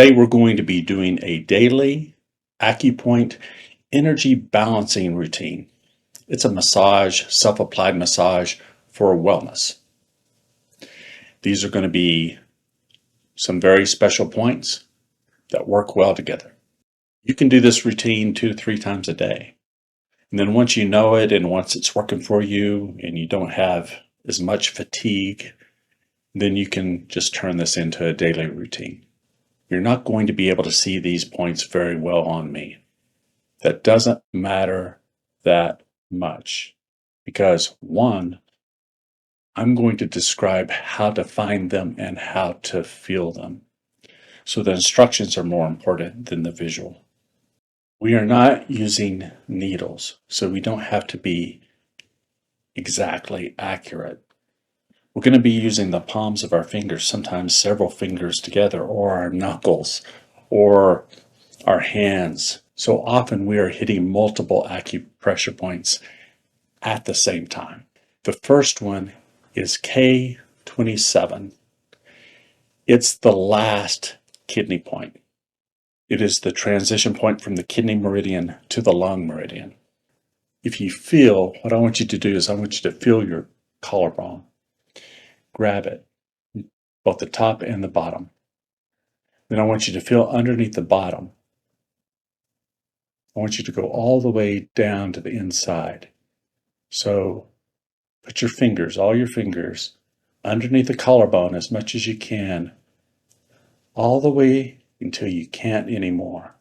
Today we're going to be doing a daily Acupoint energy balancing routine. It's a massage, self-applied massage for wellness. These are going to be some very special points that work well together. You can do this routine 2 to 3 times a day. And then once you know it and once it's working for you and you don't have as much fatigue, then you can just turn this into a daily routine. You're not going to be able to see these points very well on me. That doesn't matter that much because one, I'm going to describe how to find them and how to feel them. So the instructions are more important than the visual. We are not using needles, so we don't have to be exactly accurate. We're going to be using the palms of our fingers, sometimes several fingers together, or our knuckles, or our hands. So often we are hitting multiple acupressure points at the same time. The first one is K27. It's the last kidney point. It is the transition point from the kidney meridian to the lung meridian. If you feel, what I want you to do is I want you to feel your collarbone. Grab it, both the top and the bottom. Then I want you to feel underneath the bottom. I want you to go all the way down to the inside. So put your fingers, all your fingers, underneath the collarbone as much as you can, all the way until you can't anymore.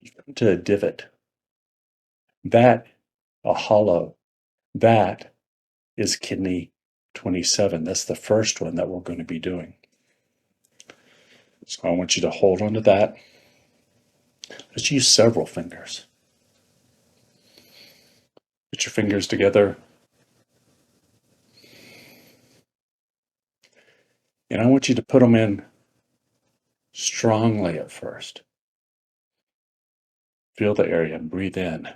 You come to a divot. That, a hollow, that is kidney 27. That's the first one that we're going to be doing. So I want you to hold on to that. Let's use several fingers. Put your fingers together. And I want you to put them in strongly at first. Feel the area and breathe in.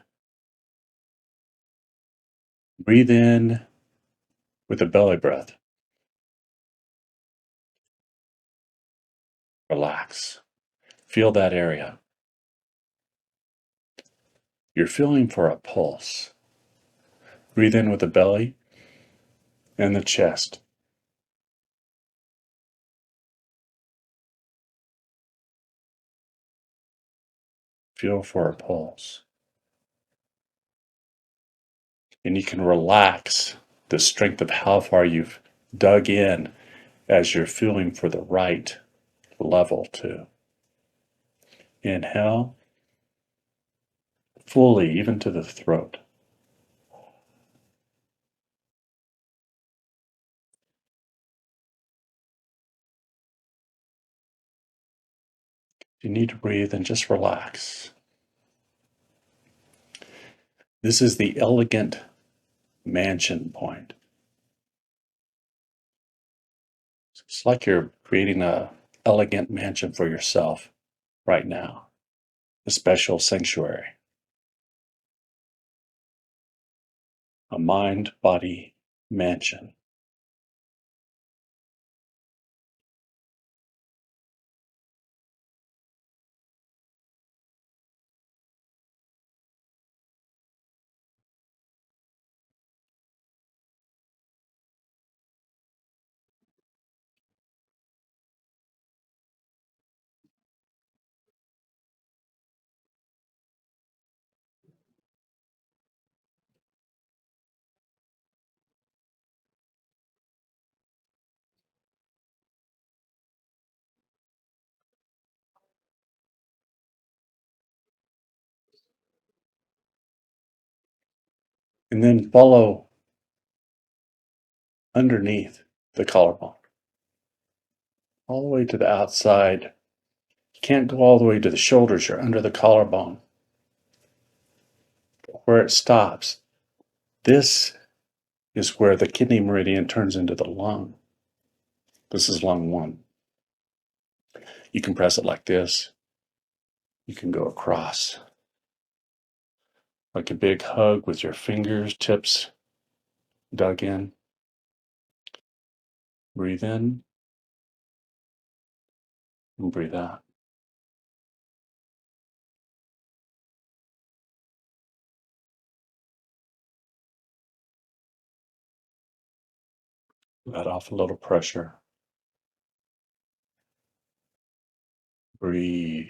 Breathe in with a belly breath. Relax. Feel that area. You're feeling for a pulse. Breathe in with the belly and the chest. Feel for a pulse. And you can relax the strength of how far you've dug in as you're feeling for the right level too. Inhale fully, even to the throat. You need to breathe and just relax. This is the elegant mansion point. It's like you're creating a elegant mansion for yourself right now, a special sanctuary, a mind-body mansion. And then follow underneath the collarbone, all the way to the outside. You can't go all the way to the shoulders, you're under the collarbone. Where it stops, this is where the kidney meridian turns into the lung. This is lung 1. You can press it like this. You can go across. Like a big hug with your fingertips dug in. Breathe in And breathe out. Let off a little pressure. Breathe.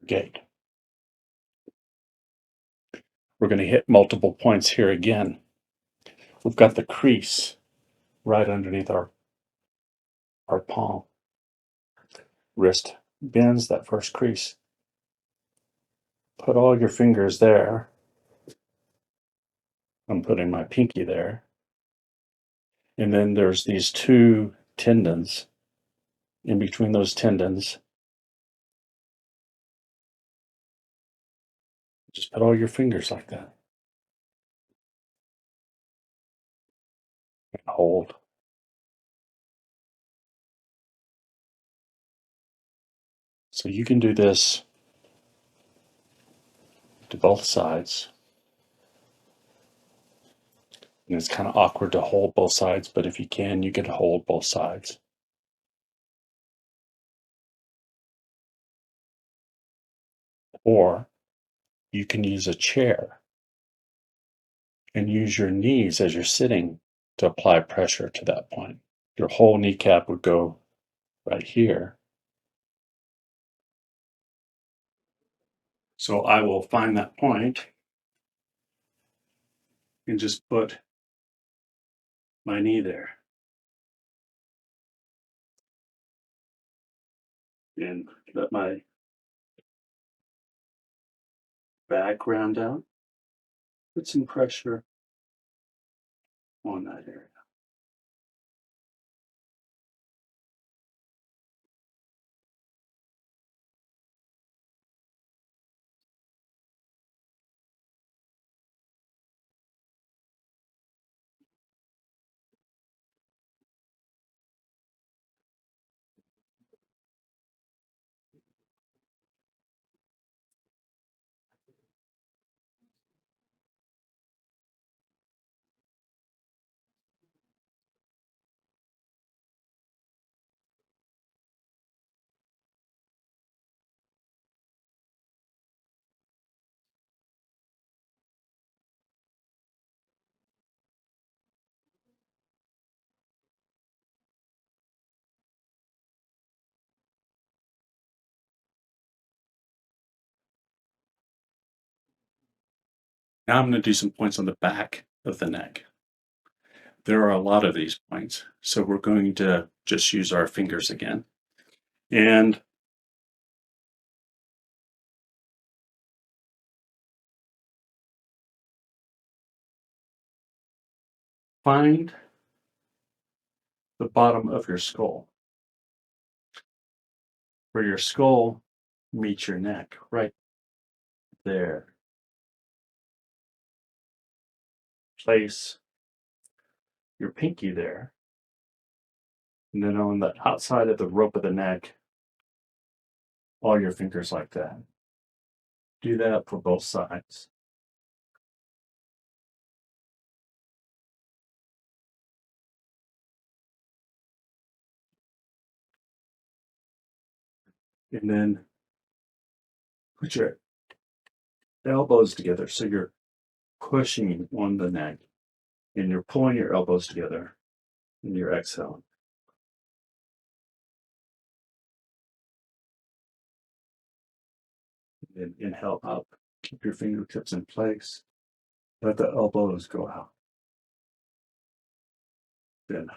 Gate. We're going to hit multiple points here again. We've got the crease right underneath our palm. Wrist bends that first crease. Put all your fingers there. I'm putting my pinky there. And then there's these two tendons. In between those tendons, just put all your fingers like that. And hold. So you can do this to both sides. And it's kind of awkward to hold both sides, but if you can hold both sides. Or you can use a chair and use your knees as you're sitting to apply pressure to that point. Your whole kneecap would go right here. So I will find that point and just put my knee there. And let my back round down. Put some pressure on that area. Now I'm going to do some points on the back of the neck. There are a lot of these points, so we're going to just use our fingers again. And find the bottom of your skull, where your skull meets your neck, right there. Place your pinky there. And then on the outside of the rope of the neck, all your fingers like that. Do that for both sides. And then put your elbows together so you're pushing on the neck and you're pulling your elbows together and you're exhaling. Then inhale up. Keep your fingertips in place. Let the elbows go out. Then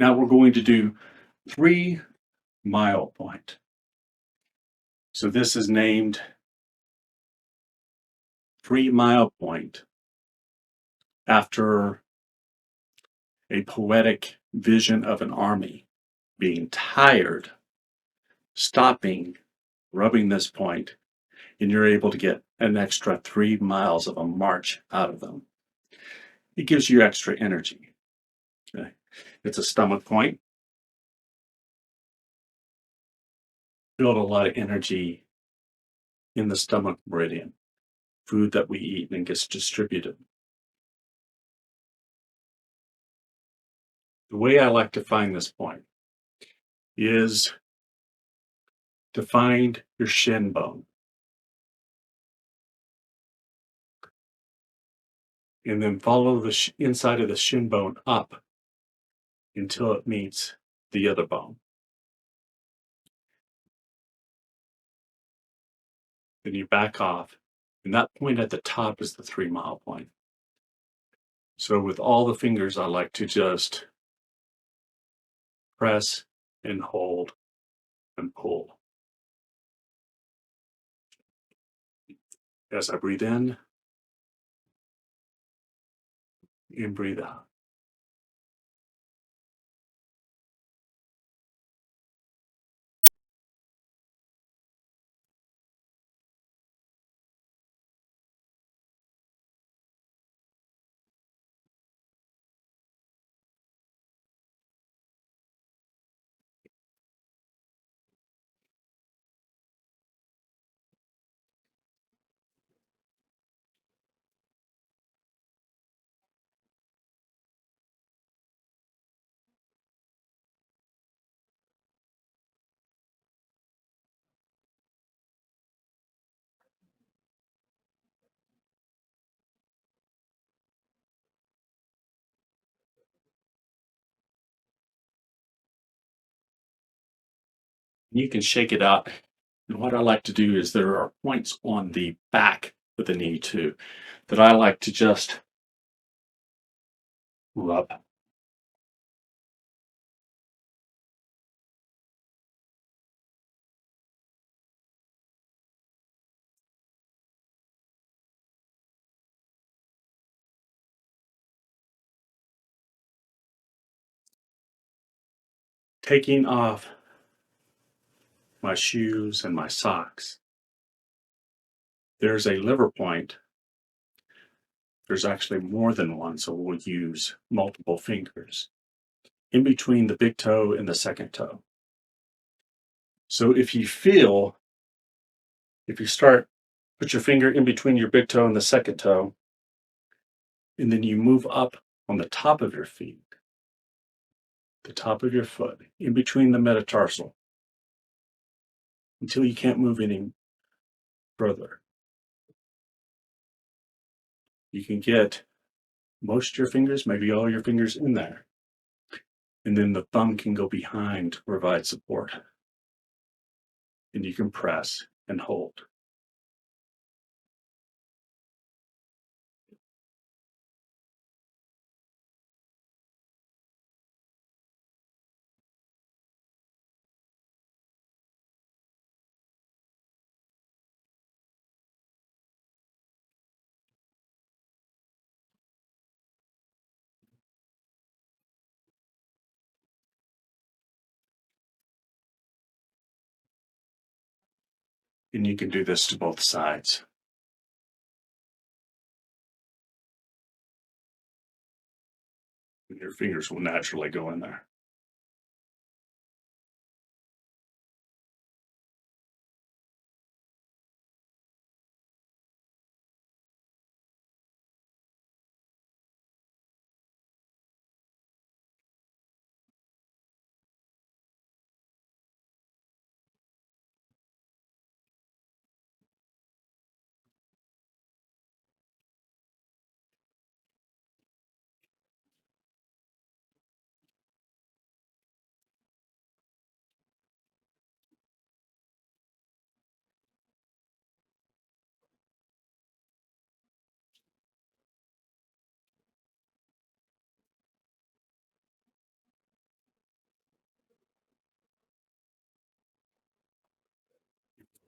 now we're going to do 3 Mile Point. So this is named 3 Mile Point after a poetic vision of an army being tired, stopping, rubbing this point, and you're able to get an extra 3 miles of a march out of them. It gives you extra energy. Okay. It's a stomach point. Build a lot of energy in the stomach meridian, food that we eat and gets distributed. The way I like to find this point is to find your shin bone and then follow the inside of the shin bone up until it meets the other bone. Then you back off, and that point at the top is the 3 mile point. So with all the fingers, I like to just press and hold and pull. As I breathe in and breathe out. You can shake it out. And what I like to do is there are points on the back of the knee too that I like to just rub. Taking off my shoes and my socks. There's a liver point. There's actually more than one, so we'll use multiple fingers in between the big toe and the second toe. So if you put your finger in between your big toe and the second toe, and then you move up on the top of your feet, the top of your foot, in between the metatarsal, until you can't move any further. You can get most of your fingers, maybe all your fingers in there. And then the thumb can go behind to provide support. And you can press and hold. And you can do this to both sides. And your fingers will naturally go in there.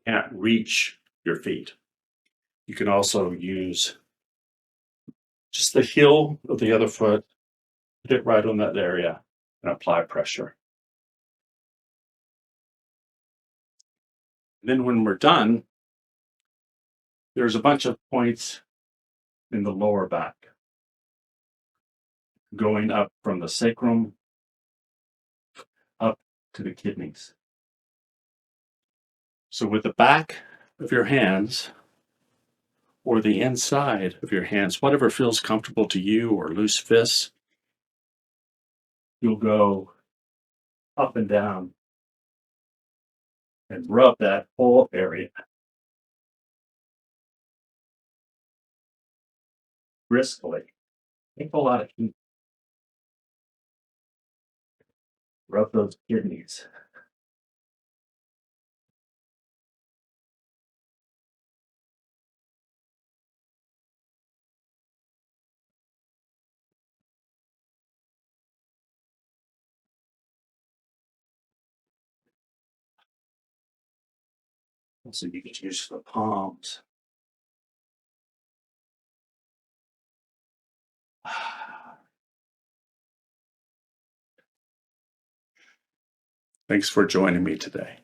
Can't reach your feet. You can also use just the heel of the other foot, put it right on that area, and apply pressure. And then when we're done, there's a bunch of points in the lower back, going up from the sacrum up to the kidneys. So with the back of your hands or the inside of your hands, whatever feels comfortable to you, or loose fists, you'll go up and down and rub that whole area briskly. Take a lot of heat. Rub those kidneys. So you can use the palms. Thanks for joining me today.